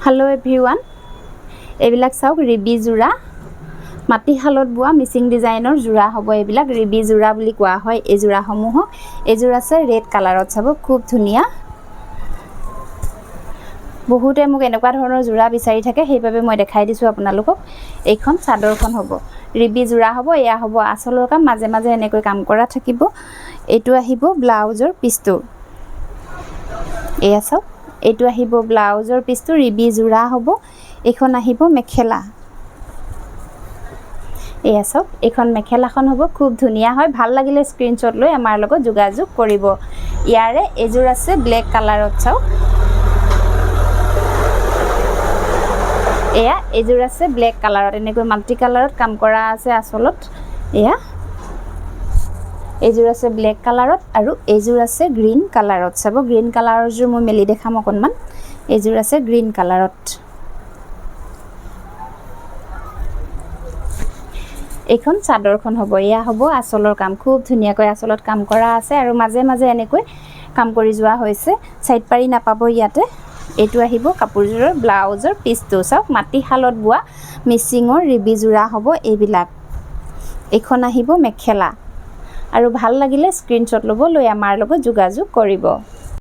hello everyone एबिलाक चाওক रिबी जोरा माटीशाলত बुआ मिसिং designer जोरा हबो एबिलाक रिबी जोरा বুলি কোৱা হয় এই जोरा সমূহ এই जोरा আছে ৰেড কালাৰত চাব খুব ধুনিয়া বহুতে মোক এনেকুৱা ধৰণৰ जोरा বিচাৰি থাকে সেইভাবে মই দেখাই দিছো আপোনালোকক এইখন চাদৰখন হবো रिबी जोरा हबो এয়া হবো আসলৰ কাম মাজে মাজে এনেকৈ কাম কৰা থাকিব এটো আহিব ব্লাউজৰ পিছটো এয়া চাওক এটো আহিব ব্লাউজৰ পিছটো रिबी जोरा হবো এখন আহিব মেখেলা এয়া চাওক এখন মেখেলাখন হবো খুব ধুনিয়া হয় ভাল লাগিলে স্ক্ৰিনশ্বট লৈ আমাৰ লগত যোগাযোগ কৰিব ইয়াৰে এজোৰ আছে ব্ল্যাক কালাৰত চাওক এয়া এজোৰ আছে ব্ল্যাক কালাৰত এনেকৈ মাল্টি কালাৰত কাম কৰা আছে আসলত এয়া এজোৰ আছে ব্ল্যাক কালাৰত আৰু এজোৰ আছে গ্ৰীন কালাৰত চাব গ্ৰীন কালাৰৰ জোৰ মই মেলি দেখাম অকনমান এজোৰ আছে গ্ৰীন কালাৰত এখন চাদৰখন হবো ইয়া হবো আসলৰ কাম খুব ধুনিয়াকৈ আসলত কাম কৰা আছে আৰু মাজে মাজে এনেকৈ কাম কৰি যোৱা হৈছে সাইড পাৰি নাপাব ইয়াতে এটো আহিব কাপোৰজোৰৰ ব্লাউজৰ পিছটো চাওক মাটিশালত বুৱা মিচিংৰ रिबी जोरा হবো এইবিলাক এখন আহিব মেখেলা আৰু ভাল লাগিলে স্ক্ৰিনশ্বট লব লৈ আমাৰ লগত যোগাযোগ কৰিব